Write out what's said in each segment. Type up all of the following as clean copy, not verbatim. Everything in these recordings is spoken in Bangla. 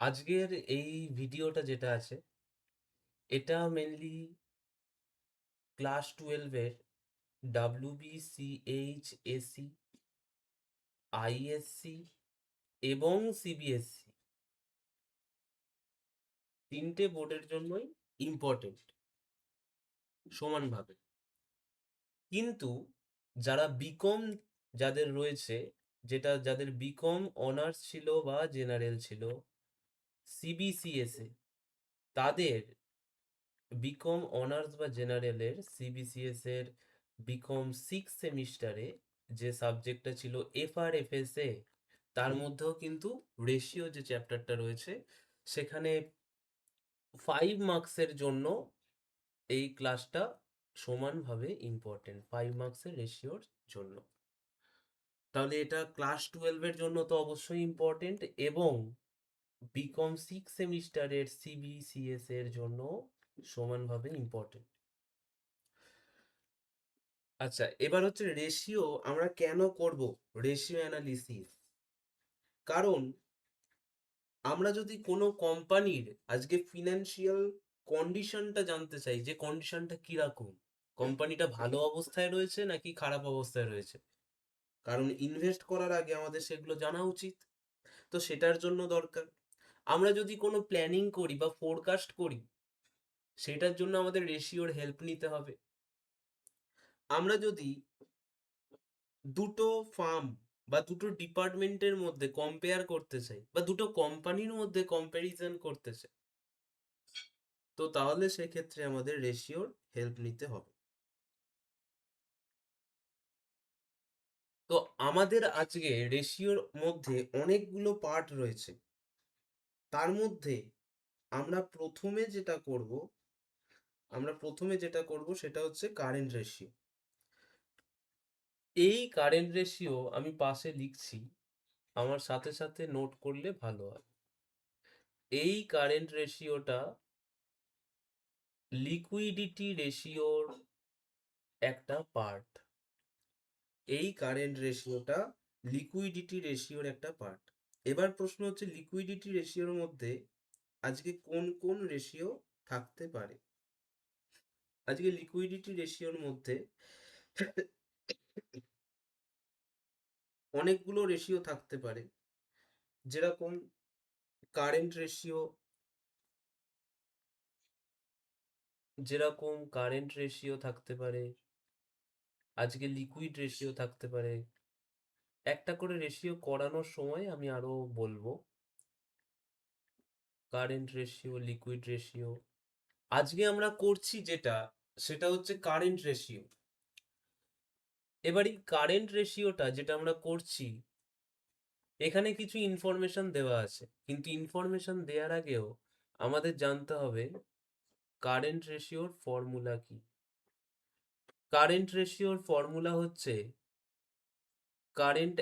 আজকের এই ভিডিওটা যেটা আছে এটা মেনলি ক্লাস 12-এর WBCH, ISC এবং CBSC তিনটে বোর্ডের জন্যই ইম্পর্টেন্ট সমানভাবে। কিন্তু যারা বিকম যাদের রয়েছে, যাদের বিকম অনার্স ছিল বা জেনারেল ছিল CBCS এ, তাদের বিকম অনার্স বা জেনারেলের সিবিসিএস এর বিকম 6 সেমিস্টারে যে সাবজেক্টটা ছিল FRFS এ, তার মধ্যেও কিন্তু রেশিও যে চ্যাপ্টারটা রয়েছে সেখানে 5 মার্কসের জন্য এই ক্লাসটা সমানভাবে ইম্পর্টেন্ট, 5 মার্কসের রেশিওর জন্য। তাহলে এটা ক্লাস 12-এর জন্য তো অবশ্যই ইম্পর্টেন্ট, এবং বিকম 6 সেমিস্টারের সিবিসিএস এর জন্য সমানভাবে ইম্পর্টেন্ট। আচ্ছা, এবার হচ্ছে রেশিও আমরা কেন করব, রেশিও অ্যানালিসিস। কারণ আমরা যদি কোনো কোম্পানির আজকে ফিনান্সিয়াল কন্ডিশনটা জানতে চাই, যে কন্ডিশনটা কিরকম, কোম্পানিটা ভালো অবস্থায় রয়েছে নাকি খারাপ অবস্থায় রয়েছে, কারণ ইনভেস্ট করার আগে আমাদের সেগুলো জানা উচিত। তো সেটার জন্য দরকার। আমরা যদি কোনো প্ল্যানিং করি বা ফোরকাস্ট করি, সেটার জন্য আমাদের রেশিওর হেল্প নিতে হবে। আমরা যদি দুটো ফার্ম বা দুটো ডিপার্টমেন্টের মধ্যে কম্পেয়ার করতে চাই বা দুটো কোম্পানির মধ্যে কম্প্যারিজন করতে চাই, তো তাহলে সেক্ষেত্রে আমাদের রেশিওর হেল্প নিতে হবে। তো আমাদের আজকে রেশিওর মধ্যে অনেকগুলো পার্ট রয়েছে। তার মধ্যে আমরা প্রথমে যেটা করব সেটা হচ্ছে কারেন্ট রেশিও। এই কারেন্ট রেশিও আমি পাশে লিখছি, আমার সাথে সাথে নোট করলে ভালো হয়। এই কারেন্ট রেশিওটা লিকুইডিটি রেশিওর একটা পার্ট। এই কারেন্ট রেশিওটা লিকুইডিটি রেশিওর একটা পার্ট। এবার প্রশ্ন হচ্ছে, লিকুইডিটি রেশিওর মধ্যে আজকে কোন কোন রেশিও থাকতে পারে। আজকে লিকুইডিটি রেশিওর মধ্যে অনেকগুলো রেশিও থাকতে পারে, যেরকম কারেন্ট রেশিও, থাকতে পারে, আজকে লিকুইড রেশিও থাকতে পারে। একটা করে রেশিও করানোর সময় আমি আরো বলবো, কারেন্ট রেশিও, লিকুইড রেশিও। আজকে আমরা করছি যেটা, সেটা হচ্ছে কারেন্ট রেশিও। এবার এই কারেন্ট রেশিওটা যেটা আমরা করছি, এখানে কিছু ইনফরমেশন দেওয়া আছে, কিন্তু ইনফরমেশন দেওয়ার আগেও আমাদের জানতে হবে কারেন্ট রেশিওর ফর্মুলা কি। কারেন্ট রেশিওর ফর্মুলা হচ্ছে current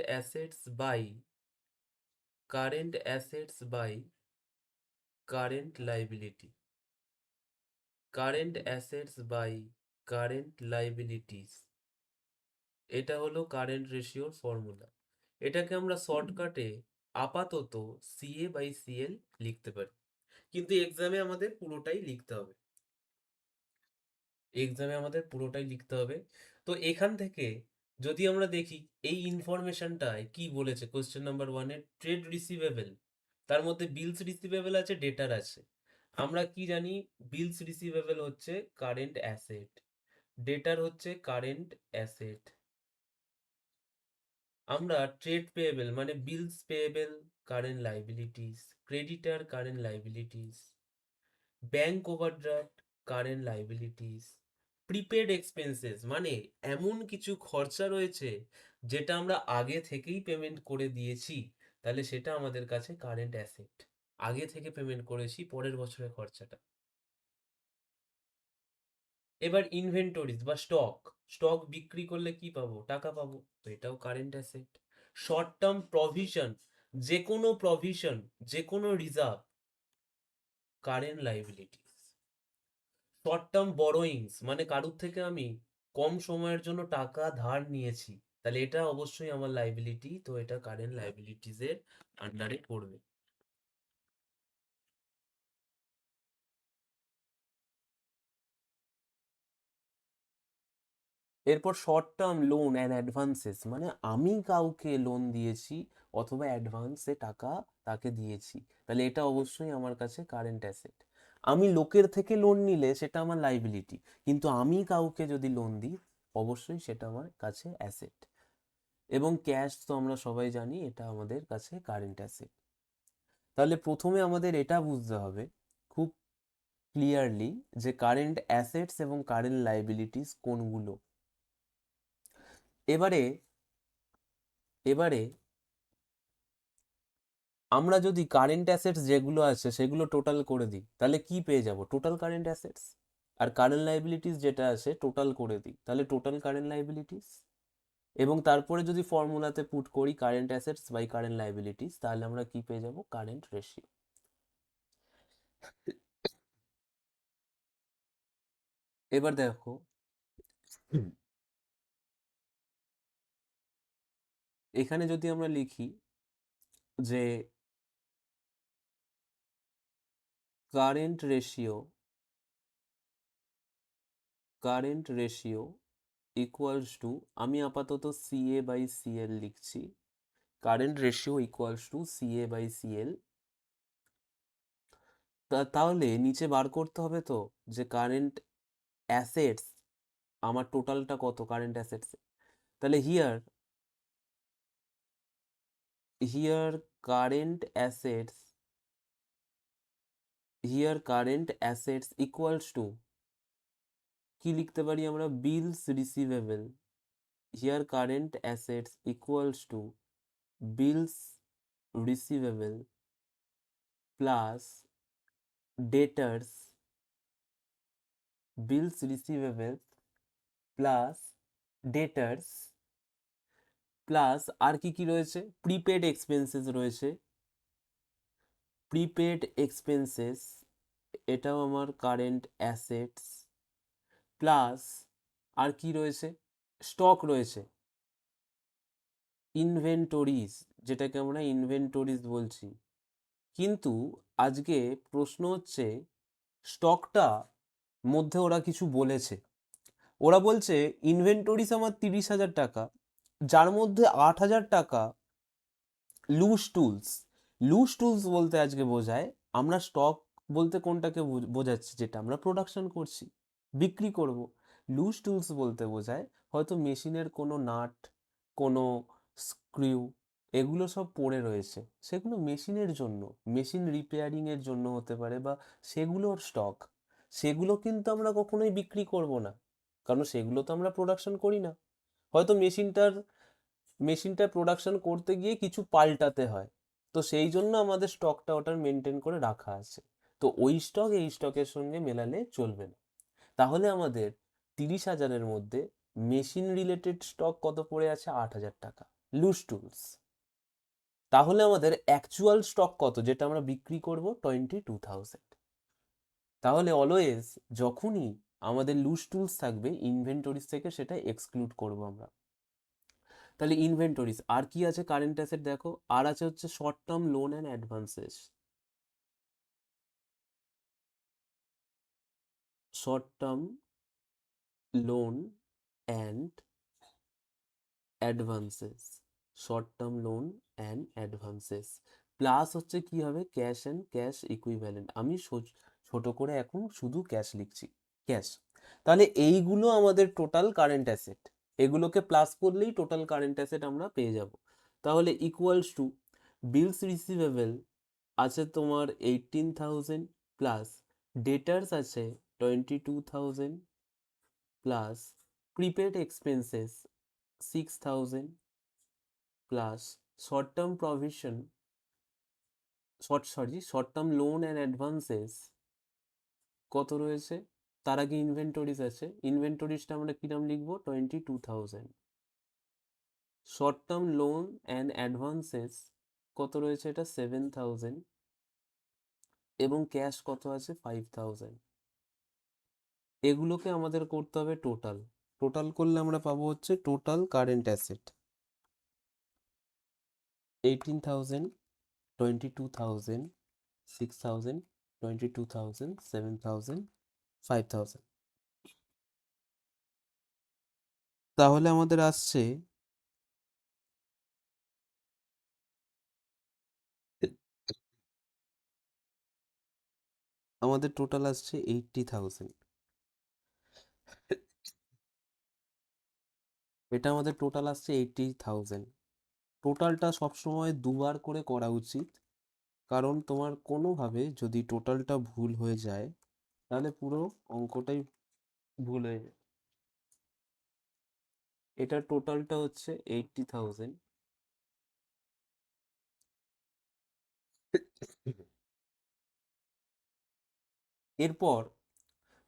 assets by current liability. Current assets by current liabilities, এটা হলো কারেন্ট রেশিওর ফর্মুলা। এটাকে আমরা শর্টকাটে আপাতত CA/CL লিখতে পারি, কিন্তু এক্সামে আমাদের পুরোটাই লিখতে হবে। তো এখান থেকে যদি আমরা দেখি এই ইনফরমেশনটায় কি বলেছে, কোশ্চেন নাম্বার 1-এ ট্রেড রিসিভেবল, তার মধ্যে বিলস রিসিভেবল আছে, ডেটার আছে। আমরা কি জানি, বিলস রিসিভেবল হচ্ছে কারেন্ট অ্যাসেট, ডেটার হচ্ছে কারেন্ট অ্যাসেট। আমরা ট্রেড পেয়েবল মানে bills payable current liabilities, creditor current liabilities, bank overdraft current liabilities, prepaid expenses মানে এমন কিছু খরচা রয়েছে যেটা আমরা আগে থেকেই পেমেন্ট করে দিয়েছি, তাহলে সেটা আমাদের কাছে কারেন্ট অ্যাসেট। আগে থেকে পেমেন্ট করেছি পরের বছরের খরচাটা। এবার ইনভেন্টরিজ বা স্টক বিক্রি করলে কি পাবো, টাকা পাবো, তো এটাও current asset. Short term provision, যে কোনো reserve, current liabilities. Short term borrowings মানে কারুর থেকে আমি কম সময়ের জন্য টাকা ধার নিয়েছি, তাহলে এটা অবশ্যই আমার লাইবিলিটি, তো এটা কারেন্ট লাইবিলিটিস এর আন্ডারে পড়বে। এরপর short term loan and advances, মানে আমি কাউকে লোন দিয়েছি অথবা অ্যাডভান্সে টাকা তাকে দিয়েছি, তাহলে এটা অবশ্যই আমার কাছে কারেন্ট অ্যাসেট। আমি লোকের থেকে লোন নিলে সেটা আমার লাইবিলিটি, কিন্তু আমি কাউকে যদি লোন দিই অবশ্যই সেটা আমার কাছে অ্যাসেট। এবং ক্যাশ তো আমরা সবাই জানি এটা আমাদের কাছে কারেন্ট অ্যাসেট। তাহলে প্রথমে আমাদের এটা বুঝতে হবে খুব ক্লিয়ারলি যে কারেন্ট অ্যাসেটস এবং কারেন্ট লাইবিলিটিস কোনগুলো। এবারে এবারে আমরা যদি কারেন্ট অ্যাসেটস যেগুলো আছে সেগুলো টোটাল করে দিই তাহলে কি পেয়ে যাব? Total current assets. আর কারেন্ট লাইবিলিটিস যেটা আছে টোটাল করে দিই তাহলে টোটাল কারেন্ট লাইবিলিটিস। এবং তারপরে যদি ফর্মুলাতে পুট করি current assets by current liabilities, তাহলে আমরা কি পেয়ে যাব? Current ratio. এবার দেখো, এখানে যদি আমরা লিখি যে কারেন্ট রেশিও ইকুয়ালস টু, আমি আপাতত সিএ বাই সিএল লিখছি, current ratio equals to CA by CL. তাহলে নিচে বার করতে হবে তো যে কারেন্ট অ্যাসেটস আমার টোটালটা কত কারেন্ট অ্যাসেটস। তাহলে here current assets equals to কি লিখতে পারি আমরা? Bills receivable. Here current assets equals to bills receivable plus debtors, bills receivable plus debtors plus আর কি কি রয়েছে? প্রিপেড এক্সপেন্সেস রয়েছে, প্রিপেড এক্সপেন্সেস এটাও আমার কারেন্ট অ্যাসেটস, প্লাস আর কি রয়েছে? স্টক রয়েছে, ইনভেন্টরিজ, যেটাকে আমরা ইনভেন্টরিজ বলছি। কিন্তু আজকে প্রশ্ন হচ্ছে স্টকটা মধ্যে ওরা কিছু বলেছে, ওরা বলছে ইনভেন্টরিজ আমার 30,000 টাকা, যার মধ্যে 8,000 টাকা লুজ টুলস। লুজ টুলস বলতে আজকে বোঝায়, আমরা স্টক বলতে কোনটাকে বোঝাচ্ছি? যেটা আমরা প্রোডাকশন করছি, বিক্রি করব। লুজ টুলস বলতে বোঝায় হয়তো মেশিনের কোনো নাট, কোনো স্ক্রিউ, এগুলো সব পড়ে রয়েছে, সেগুলো মেশিনের জন্য, মেশিন রিপেয়ারিং এর জন্য হতে পারে, বা সেগুলোর স্টক। সেগুলো কিন্তু আমরা কখনোই বিক্রি করব না, কারণ সেগুলো তো আমরা প্রোডাকশন করি না। হয়তো মেশিনটা প্রোডাকশন করতে গিয়ে কিছু পাল্টাতে হয়, তো সেই জন্য আমাদের স্টকটা ওটার মেনটেন করে রাখা আছে। তো ওই স্টক এই স্টকের সঙ্গে মেলালে চলবে না। তাহলে আমাদের 30,000-এর মধ্যে মেশিন রিলেটেড স্টক কত পড়ে আছে? 8,000 টাকা, লুজ টুলস। তাহলে আমাদের অ্যাকচুয়াল স্টক কত যেটা আমরা বিক্রি করব? 22,000। তাহলে অলওয়েজ যখনই আমাদের লুজ টুলস থাকবে ইনভেন্টরিজ থেকে সেটা এক্সক্লুড করব আমরা। তাহলে ইনভেন্টরিজ আর কি আছে কারেন্ট অ্যাসেট দেখো, আর আছে হচ্ছে short term loan and advances. Short term loan and advances, short term loan and advances plus হচ্ছে কি হবে? Cash and cash equivalent. আমি ছোট করে এখন শুধু ক্যাশ লিখছি, ক্যাশ। তাহলে এইগুলো আমাদের টোটাল কারেন্ট অ্যাসেট, এগুলোকে প্লাস করলেই টোটাল কারেন্ট অ্যাসেট আমরা পেয়ে যাব। তাহলে ইকুয়ালস টু বিলস রিসিভেবল আছে তোমার 18,000 প্লাস ডেটার্স আছে 22,000 plus prepaid expenses 6,000 plus short term provision short term loan and advances কত রয়েছে? তার আগে ইনভেন্টরিজ আছে, ইনভেন্টরিজটা আমরা কিরম লিখবো? 22,000। Short term loan and advances কত রয়েছে? এটা 7,000 এবং ক্যাশ কত আছে? 5,000। এগুলোকে আমাদের করতে হবে টোটাল। টোটাল করলে আমরা পাবো হচ্ছে টোটাল কারেন্ট অ্যাসেট 18,000, 22,000, 6,000, 22,000, 7,000, 5,000। তাহলে আমাদের আসছে আমাদের টোটাল আসছে 80,000। এটা আমাদের টোটাল আসছে 80,000। টোটালটা সবসময় দুবার করে করা উচিত, কারণ তোমার কোনোভাবে যদি টোটালটা ভুল হয়ে যায় তাহলে পুরো অঙ্কটাই ভুল হয়ে যায়। এটার টোটালটা হচ্ছে 80,000। এরপর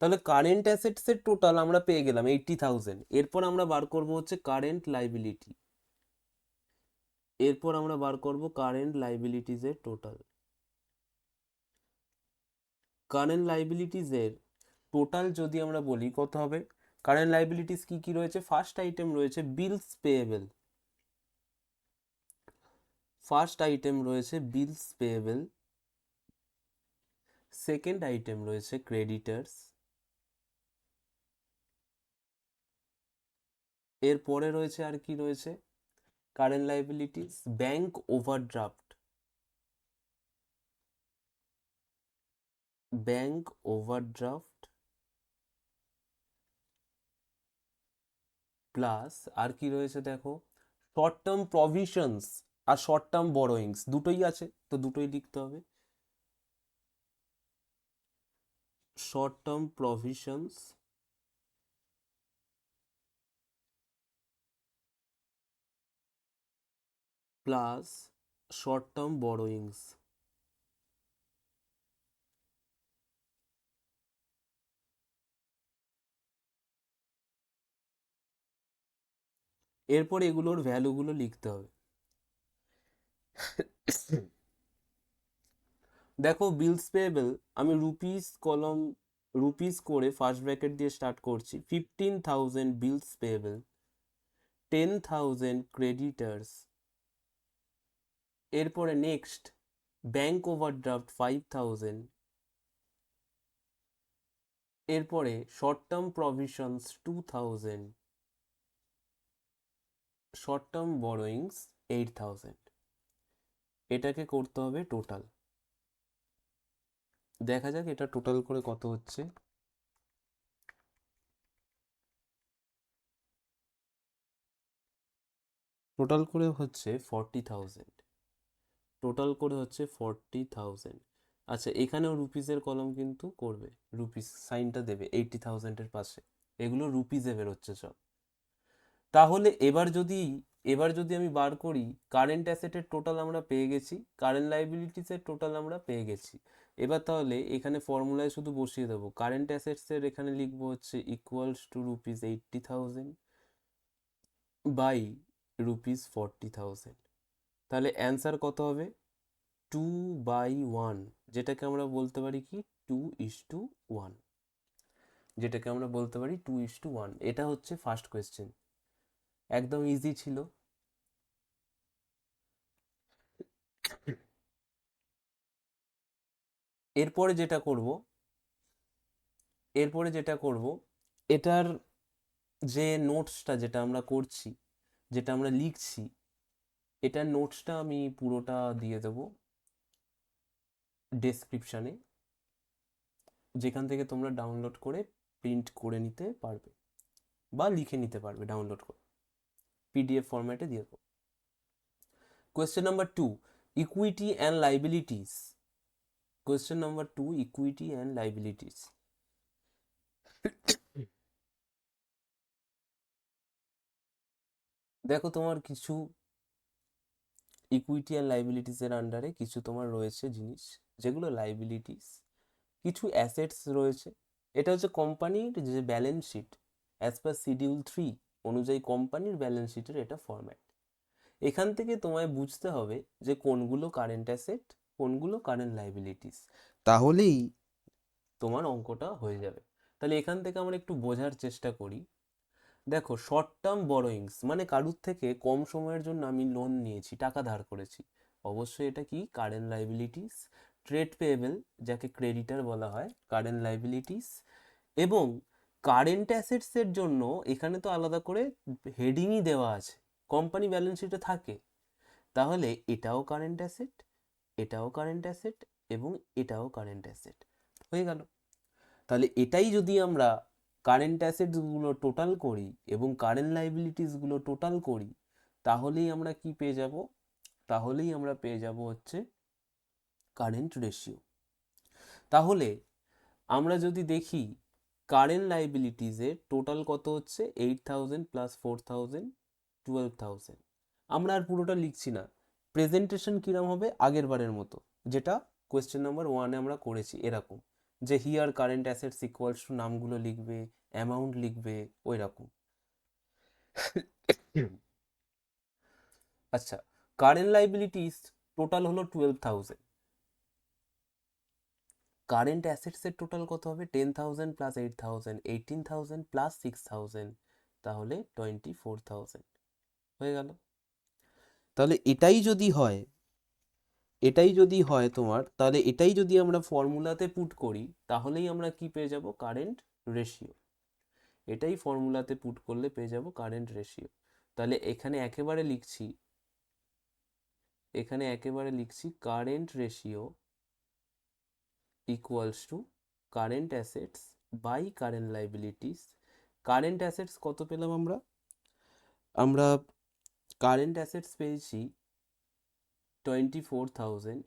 তাহলে কারেন্ট অ্যাসেটসের টোটাল আমরা পেয়ে গেলাম 80,000। এরপর আমরা বার করব হচ্ছে কারেন্ট লাইবিলিটি। এরপর আমরা বার করব কারেন্ট লাইবিলিটিজের টোটাল। কারেন্ট লাইবিলিটিজের টোটাল যদি আমরা বলি কত হবে, কারেন্ট লাইবিলিটিস কি কি রয়েছে? ফার্স্ট আইটেম রয়েছে বিলস পেয়েবল। ফার্স্ট আইটেম রয়েছে বিলস পেয়েবল। সেকেন্ড আইটেম রয়েছে ক্রেডিটার্স। এরপরে রয়েছে আর কি রয়েছে current liabilities? Bank overdraft. Bank overdraft plus আর কি রয়েছে দেখো, শর্ট টার্ম প্রভিশনস আর শর্ট টার্ম বরোয়িংস, দুটোই আছে তো দুটোই লিখতে হবে। Short term provisions plus short term borrowings. এরপর এগুলোর ভ্যালুগুলো লিখতে হবে। দেখো বিলস পেয়েবল আমি রুপিস কলম রুপিস করে ফার্স্ট ব্র্যাকেট দিয়ে স্টার্ট করছি। 15,000 বিলস পেয়েবল, 10,000 ক্রেডিটার্স। এরপরে নেক্সট ব্যাংক ওভারড্রাফট 5,000। এরপরে short term provisions 2,000, short term borrowings 8,000। এটাকে করতে হবে টোটাল। দেখা যাক এটা টোটাল করে কত হচ্ছে। টোটাল করে হচ্ছে 40,000। টোটাল করে হচ্ছে 40,000। আচ্ছা, এখানেও রুপিসের কলম কিন্তু করবে, রুপিস সাইনটা দেবে 80,000-এর পাশে। এগুলো রুপিসে বেরোচ্ছে সব। তাহলে এবার যদি আমি বার করি, কারেন্ট অ্যাসেটের টোটাল আমরা পেয়ে গেছি, কারেন্ট লাইবিলিটিসের টোটাল আমরা পেয়ে গেছি। এবার তাহলে এখানে ফর্মুলায় শুধু বসিয়ে দেবো, কারেন্ট অ্যাসেটসের এখানে লিখবো হচ্ছে equals to rupees 80,000 by rupees 40,000। তাহলে অ্যান্সার কত হবে? 2/1, যেটাকে আমরা বলতে পারি কি 2:1। যেটাকে আমরা বলতে পারি 2:1। এটা হচ্ছে ফার্স্ট কোয়েশ্চেন, একদম ইজি ছিল। এরপরে যেটা করব এটার যে নোটসটা যেটা আমরা করছি, যেটা আমরা লিখছি, এটার নোটসটা আমি পুরোটা দিয়ে দেবো ডেসক্রিপশানে, যেখান থেকে তোমরা ডাউনলোড করে প্রিন্ট করে নিতে পারবে বা লিখে নিতে পারবে ডাউনলোড করে, পিডিএফ ফরম্যাটে দিয়ে দেবো। Question number 2, equity and liabilities. Question number 2, equity and liabilities. দেখো তোমার কিছু ইকুইটি অ্যান্ড লাইবিলিটিসের আন্ডারে কিছু তোমার রয়েছে জিনিস যেগুলো লাইবিলিটিস, কিছু অ্যাসেটস রয়েছে। এটা হচ্ছে কোম্পানির যে balance sheet, as per schedule 3 অনুযায়ী কোম্পানির ব্যালেন্স শিটের এটা ফরম্যাট। এখান থেকে তোমায় বুঝতে হবে যে কোনগুলো কারেন্ট অ্যাসেট, কোনগুলো কারেন্ট লাইবিলিটিস, তাহলেই তোমার অঙ্কটা হয়ে যাবে। তাহলে এখান থেকে আমরা একটু বোঝার চেষ্টা করি। দেখো, শর্ট টার্ম বরোয়িংস মানে কারুর থেকে কম সময়ের জন্য আমি লোন নিয়েছি, টাকা ধার করেছি, অবশ্যই এটা কি কারেন্ট লাইবিলিটিস। ট্রেড পেয়েবল, যাকে ক্রেডিটার বলা হয়, কারেন্ট লাইবিলিটিস। এবং কারেন্ট অ্যাসেটসের জন্য এখানে তো আলাদা করে হেডিংই দেওয়া আছে, কোম্পানি ব্যালেন্স শিটে থাকে, তাহলে এটাও কারেন্ট অ্যাসেট, এটাও কারেন্ট অ্যাসেট, এবং এটাও কারেন্ট অ্যাসেট হয়ে গেল। তাহলে এটাই যদি আমরা কারেন্ট অ্যাসেটসগুলো টোটাল করি এবং কারেন্ট লাইবিলিটিসগুলো টোটাল করি, তাহলেই আমরা কি পেয়ে যাব? তাহলেই আমরা পেয়ে যাব হচ্ছে কারেন্ট রেশিও। তাহলে আমরা যদি দেখি কারেন্ট লাইবিলিটিসের টোটাল কত হচ্ছে, 8,000 প্লাস 4,000, 12,000। আমরা আর পুরোটা লিখছি না, প্রেজেন্টেশন কিরম হবে আগের বারের মতো, যেটা কোয়েশ্চেন নাম্বার 1-এ আমরা করেছি এরকম, যে here current assets equals two নামগুলো লিখবে, অ্যামাউন্ট লিখবে, ওই রকম। আচ্ছা, কারেন্ট লাইবিলিটিস টোটাল হলো 12,000, কারেন্ট অ্যাসেটসের টোটাল কত হবে? 10,000 প্লাস 8,000, 18,000 প্লাস 6,000, তাহলে 24,000 হয়ে গেল। তাহলে এটাই যদি হয় তোমার, তাহলে এটাই যদি আমরা ফর্মুলাতে পুট করি, তাহলেই আমরা কি পেয়ে যাব? Current ratio. এটাই ফর্মুলাতে পুট করলে পেয়ে যাব কারেন্ট রেশিও। তাহলে এখানে একেবারে লিখছি current ratio equals to current assets by current liabilities. Current assets কত পেলাম আমরা কারেন্ট অ্যাসেটস পেয়েছি 24,000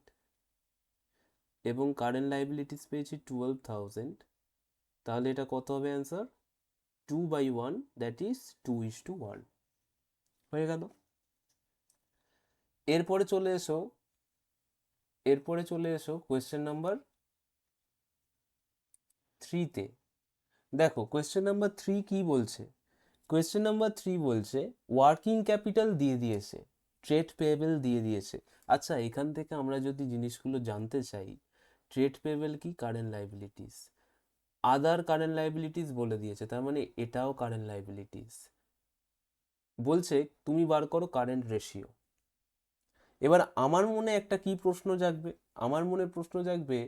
এবং কারেন্ট লাইবিলিটিস পেয়েছি 12,000। তাহলে এটা কত হবে অ্যান্সার? 2/1, দ্যাট ইজ 2:1 হয়ে গেল। এরপরে চলে এসো কোয়েশ্চেন নাম্বার 3-তে। দেখো কোয়েশ্চেন নাম্বার 3 কি বলছে? কোয়েশ্চেন নাম্বার 3 বলছে ওয়ার্কিং ক্যাপিটাল দিয়ে দিয়েছে, ট্রেড পেয়েবল দিয়ে দিয়েছে। আচ্ছা, এখান থেকে আমরা যদি জিনিসগুলো জানতে চাই, ট্রেড পেয়েবল কি? Current liabilities. Other current liabilities বলে দিয়েছে, তার মানে এটাও কারেন্ট লাইবিলিটিস। বলছে তুমি বার করো কারেন্ট রেশিও। এবার আমার মনে একটা কি প্রশ্ন জাগবে? আমার মনে প্রশ্ন জাগবে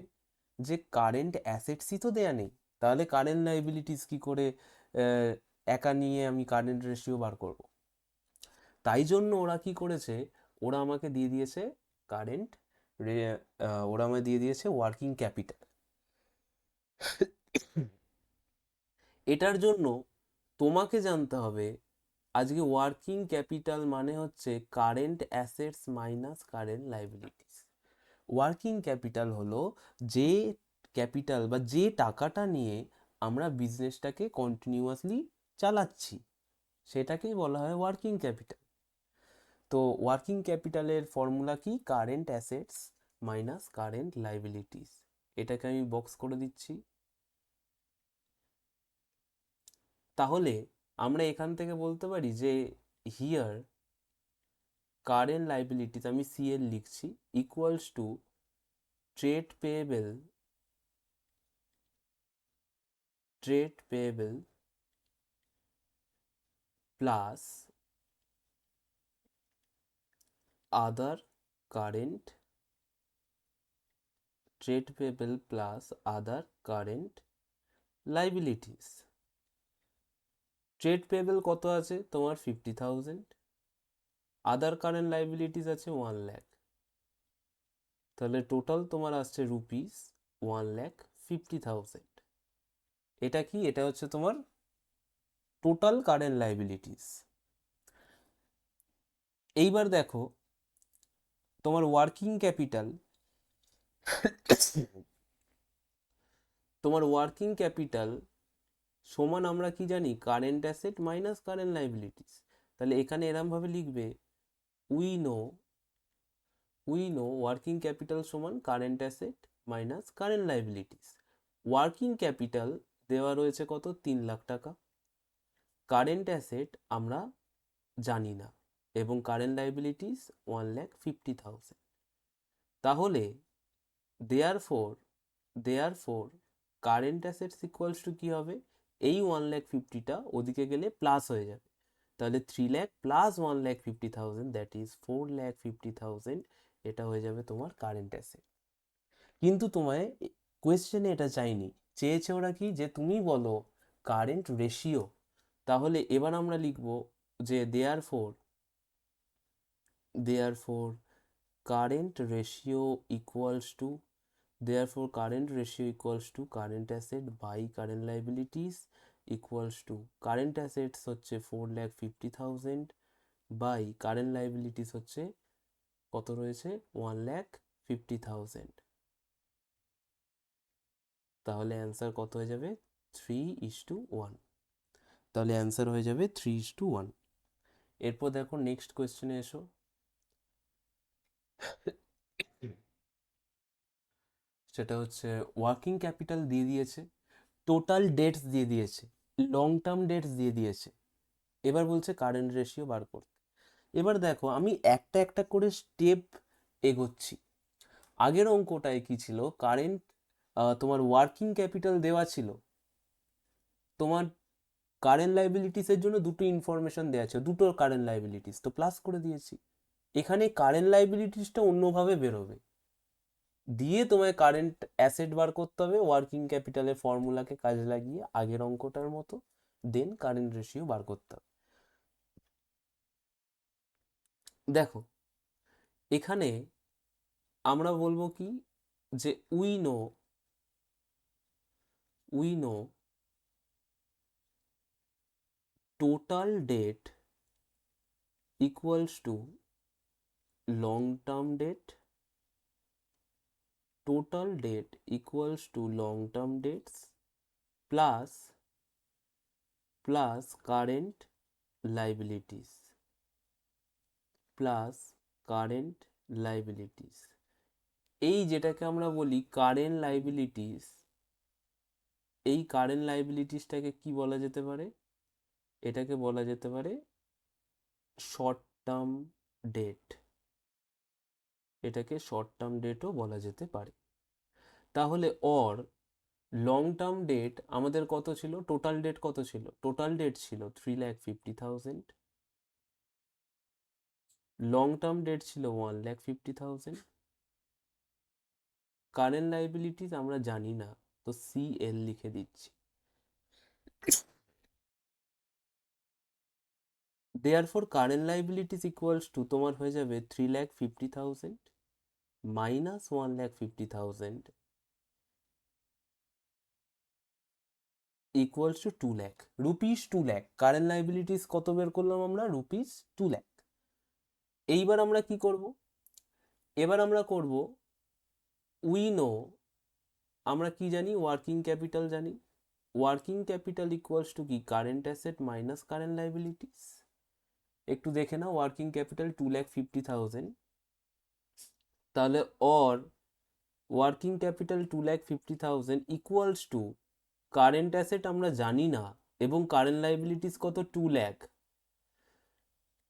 যে কারেন্ট অ্যাসেটসই তো দেয়া নেই, তাহলে কারেন্ট লাইবিলিটিস কি করে একা নিয়ে আমি কারেন্ট রেশিও বার করব? তাই জন্য ওরা কি করেছে, ওরা আমাকে দিয়ে দিয়েছে কারেন্ট ওরা আমায় দিয়ে দিয়েছে ওয়ার্কিং ক্যাপিটাল। এটার জন্য তোমাকে জানতে হবে, আজকে ওয়ার্কিং ক্যাপিটাল মানে হচ্ছে current assets minus current liabilities. Working capital হলো যে ক্যাপিটাল বা যে টাকাটা নিয়ে আমরা বিজনেসটাকে কন্টিনিউয়াসলি চালাচ্ছি, সেটাকেই বলা হয় ওয়ার্কিং ক্যাপিটাল। তো ওয়ার্কিং ক্যাপিটালের ফর্মুলা কি? Current assets minus current liabilities. এটাকে আমি বক্স করে দিচ্ছি। তাহলে আমরা এখান থেকে বলতে পারি যে হিয়ার কারেন্ট লাইবিলিটিস, আমি সিএল লিখছি, equals to trade payable plus other current, trade payable plus other current liabilities. Trade payable কত আছে তোমার? 50,000। আদার কারেন্ট লাইবিলিটিস আছে 1,00,000। তাহলে টোটাল তোমার আসছে রুপিস 1,50,000। এটা কি? এটা হচ্ছে তোমার টোটাল কারেন্ট লাইবিলিটিস। এইবার দেখো তোমার ওয়ার্কিং ক্যাপিটাল সমান আমরা কি জানি? Current asset minus current liabilities. তাহলে এখানে এরমভাবে লিখবে, উই নো ওয়ার্কিং ক্যাপিটাল সমান current asset minus current liabilities. Working capital দেওয়া রয়েছে কত? 3,00,000 টাকা। কারেন্ট অ্যাসেট আমরা জানি না, এবং কারেন্ট লাইবিলিটিস 1,50,000। তাহলে therefore current assets equals to কি হবে? এই 1,50,000টা ওদিকে গেলে প্লাস হয়ে যাবে, তাহলে 3 লাখ প্লাস 1,50,000 দ্যাট ইজ 4,50,000, এটা হয়ে যাবে তোমার কারেন্ট অ্যাসেট। কিন্তু তোমায় কোয়েশ্চেনে এটা চাইনি, চেয়েছে ওরা কি যে তুমি বলো কারেন্ট রেশিও। তাহলে এবার আমরা লিখব যে therefore current ratio equals to current asset by current liabilities equals to current assets হচ্ছে 4,50,000 বাই কারেন্ট লাইবিলিটিস হচ্ছে কত রয়েছে 1,50,000। তাহলে অ্যান্সার কত হয়ে যাবে 3:1। তাহলে অ্যান্সার হয়ে যাবে 3:1। এরপর দেখো নেক্সট কোয়েশ্চেনে এসো। সেটা হচ্ছে ওয়ার্কিং ক্যাপিটাল দিয়ে দিয়েছে, টোটাল ডেটস দিয়ে দিয়েছে, লং টার্ম ডেটস দিয়ে দিয়েছে, এবার বলছে কারেন্ট রেশিও বার করতে। এবার দেখো আমি একটা একটা করে স্টেপ এগোচ্ছি। আগের অঙ্কটায় কি ছিল, কারেন্ট তোমার ওয়ার্কিং ক্যাপিটাল দেওয়া ছিল, তোমার কারেন্ট লাইবিলিটিসের জন্য দুটো ইনফরমেশন দেওয়া আছে, দুটো কারেন্ট লাইবিলিটিস তো প্লাস করে দিয়েছি। এখানে কারেন্ট লাইবিলিটিসটা অন্যভাবে বেরোবে, দিয়ে তোমায় কারেন্ট অ্যাসেট বার করতে হবে ওয়ার্কিং ক্যাপিটালের ফর্মুলাকে কাজে লাগিয়ে আগের অঙ্কটার মতো, দেন কারেন্ট রেশিও বার করতে হবে। দেখো এখানে আমরা বলবো কি যে we know total debt equals to long term debt, total debt equals to long term debts plus current liabilities এই যেটাকে আমরা বলি কারেন্ট লাইবিলিটিস, এই কারেন্ট লাইবিলিটিসটাকে কি বলা যেতে পারে, এটাকে বলা যেতে পারে শর্ট টার্ম ডেট, এটাকে শর্ট টার্ম ডেটও বলা যেতে পারে। তাহলে লং টার্ম ডেট আমাদের কত ছিল, টোটাল ডেট কত ছিল, টোটাল ডেট ছিল 3,50,000, লং টার্ম ডেট ছিল 1,50,000, কারেন্ট লাইবিলিটিস আমরা জানি না তো CL লিখে দিচ্ছি। Therefore current liabilities equals two তোমার হয়ে যাবে 3,50,000 minus 1,50,000 equals to 2 lakh rupees. 2 lakh current liabilities কত বের করলাম আমরা, রুপিস 2 লাখ। এইবার আমরা কি করব, এবার আমরা করব উই নো, আমরা কি জানি ওয়ার্কিং ক্যাপিটাল জানি, ওয়ার্কিং ক্যাপিটাল ইকুয়ালস টু কি current asset minus current liabilities. একটু দেখে নাও ওয়ার্কিং ক্যাপিটাল 2,50,000, তাহলে working capital 2,50,000 equals to current asset আমরা জানি না এবং কারেন্ট লাইবিলিটিস কত 2 লাখ,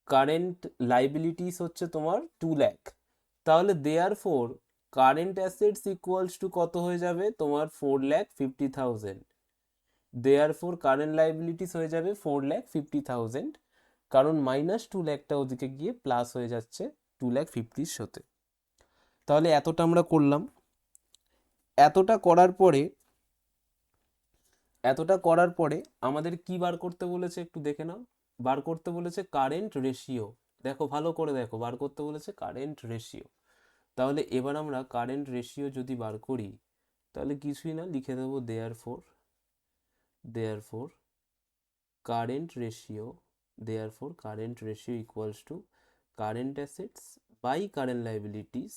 কারেন্ট লাইবিলিটিস হচ্ছে তোমার 2 লাখ, তাহলে therefore current assets equals two কত হয়ে যাবে তোমার 4,50,000, দেয়ারফর কারেন্ট লাইবিলিটিস হয়ে যাবে 4,50,000, কারণ মাইনাস 2 লাখটা ওদিকে গিয়ে প্লাস হয়ে যাচ্ছে 2,50,000 সাথে। তাহলে এতটা আমরা করলাম, এতটা করার পরে আমাদের কি বার করতে বলেছে একটু দেখে নাও, বার করতে বলেছে কারেন্ট রেশিও। দেখো ভালো করে দেখো, বার করতে বলেছে কারেন্ট রেশিও। তাহলে এবার আমরা কারেন্ট রেশিও যদি বার করি তাহলে কিছুই না, লিখে দেবো therefore current ratio equals to current assets by current liabilities.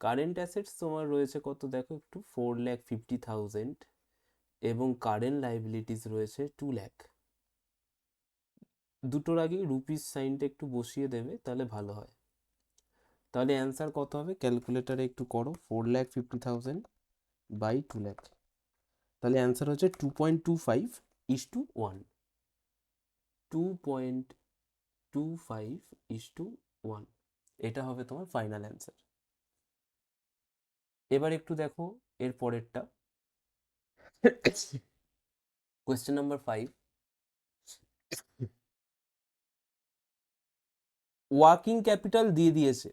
Current assets তোমার রয়েছে কত দেখো একটু 4,50,000 এবং কারেন্ট লাইবিলিটিস রয়েছে 2 লাখ। দুটোর আগেই রুপিস সাইনটা একটু বসিয়ে দেবে তাহলে ভালো হয়। তাহলে অ্যান্সার কত হবে ক্যালকুলেটারে একটু করো, 4,50,000 বাই 2 লাখ, তাহলে অ্যান্সার হচ্ছে 2.25:1, 2.25:1, এটা হবে তোমার ফাইনাল অ্যান্সার। এবার একটু দেখো এর পরেরটা। কোয়েশ্চেন নাম্বার 5, ওয়ার্কিং ক্যাপিটাল দিয়ে দিয়েছে,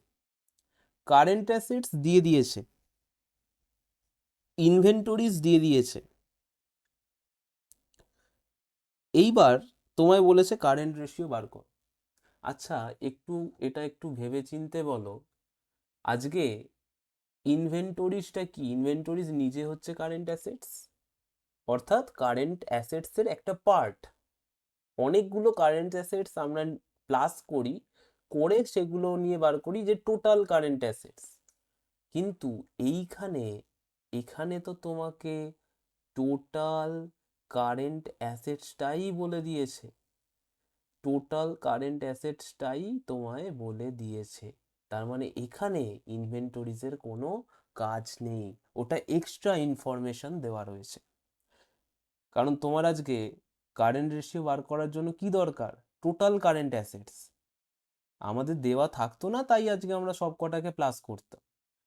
কারেন্ট অ্যাসেটস দিয়ে দিয়েছে, ইনভেন্টরিজ দিয়ে দিয়েছে, এইবার তোমায় বলেছে কারেন্ট রেশিও বার কর। আচ্ছা, এটা একটু ভেবে চিনতে বলো, আজকে ইনভেন্টরিজটা কি? ইনভেন্টরিজ নিজে হচ্ছে কারেন্ট অ্যাসেটস, অর্থাৎ কারেন্ট অ্যাসেটসের একটা পার্ট। অনেকগুলো কারেন্ট অ্যাসেটস আমরা প্লাস করি, করে সেগুলো নিয়ে বার করি যে টোটাল কারেন্ট অ্যাসেটস। কিন্তু এখানে তো তোমাকে টোটাল কারেন্ট অ্যাসেটসটাই বলে দিয়েছে, টোটাল কারেন্ট অ্যাসেটসটাই তোমায় বলে দিয়েছে। তার মানে এখানে ইনভেন্টরিজের কোনো কাজ নেই, ওটা এক্সট্রা ইনফরমেশন দেওয়া রয়েছে। কারণ তোমার আজকে কারেন্ট রেশিও বার করার জন্য কি দরকার? টোটাল কারেন্ট অ্যাসেটস আমাদের দেওয়া থাকতো না, তাই আজকে আমরা সব কটাকে প্লাস করতাম।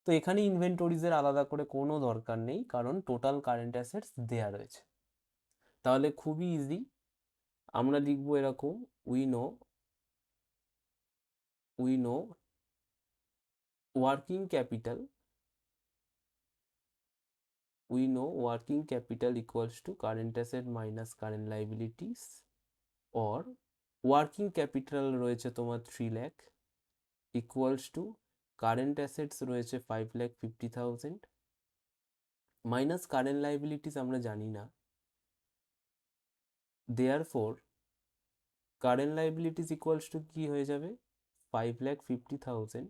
তো এখানে ইনভেন্টরিজের আলাদা করে কোনো দরকার নেই, কারণ টোটাল কারেন্ট অ্যাসেটস দেয়া রয়েছে। তাহলে খুবই ইজি, আমরা লিখবো এরকম, we know working capital equals to current asset minus current liabilities, or working capital রয়েছে তোমার 3 lakh equals to current assets রয়েছে 5,50,000 মাইনাস কারেন্ট লাইবিলিটিস আমরা জানি না, therefore current liabilities equals to কি হয়ে যাবে? 5,50,000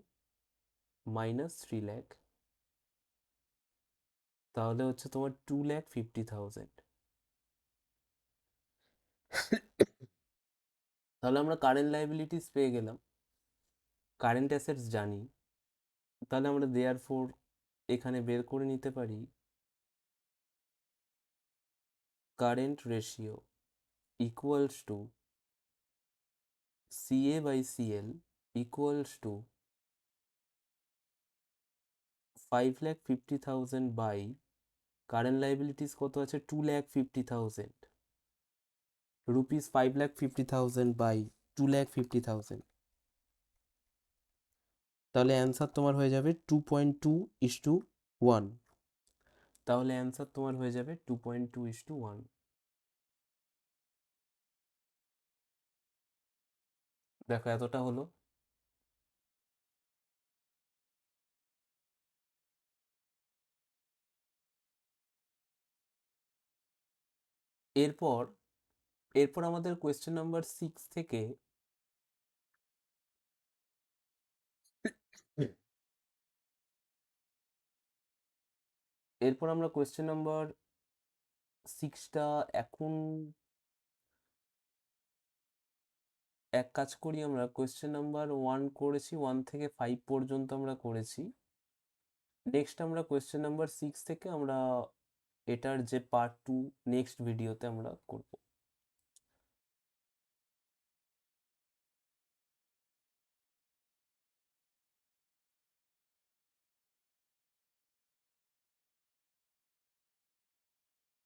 মাইনাস 3 লাখ, তাহলে হচ্ছে তোমার 2,50,000। তাহলে আমরা কারেন্ট লাইবিলিটিস পেয়ে গেলাম, কারেন্ট অ্যাসেটস জানি, তাহলে আমরা দেয়ারফর এখানে বের করে নিতে পারি current ratio equals to CA by CL equals to 5,50,000 by current liabilities কত আছে? 2,50,000 রুপিস, 5,50,000 বাই 2,50,000, তাহলে অ্যান্সার তোমার হয়ে যাবে 2.2:1। তাহলে অ্যান্সার তোমার হয়ে যাবে 2.2:1। দেখো এতটা হলো। এরপর এরপর আমাদের কোয়েশ্চেন নাম্বার 6 থেকে এরপর আমরা কোয়েশ্চেন নাম্বার 6টা এখন এক কাজ করি, আমরা কোয়েশ্চেন নাম্বার 1 করেছি, 1 থেকে 5 পর্যন্ত আমরা করেছি। নেক্সট আমরা কোয়েশ্চেন নাম্বার 6 থেকে আমরা এটার যে পার্ট 2 নেক্সট ভিডিওতে আমরা করব।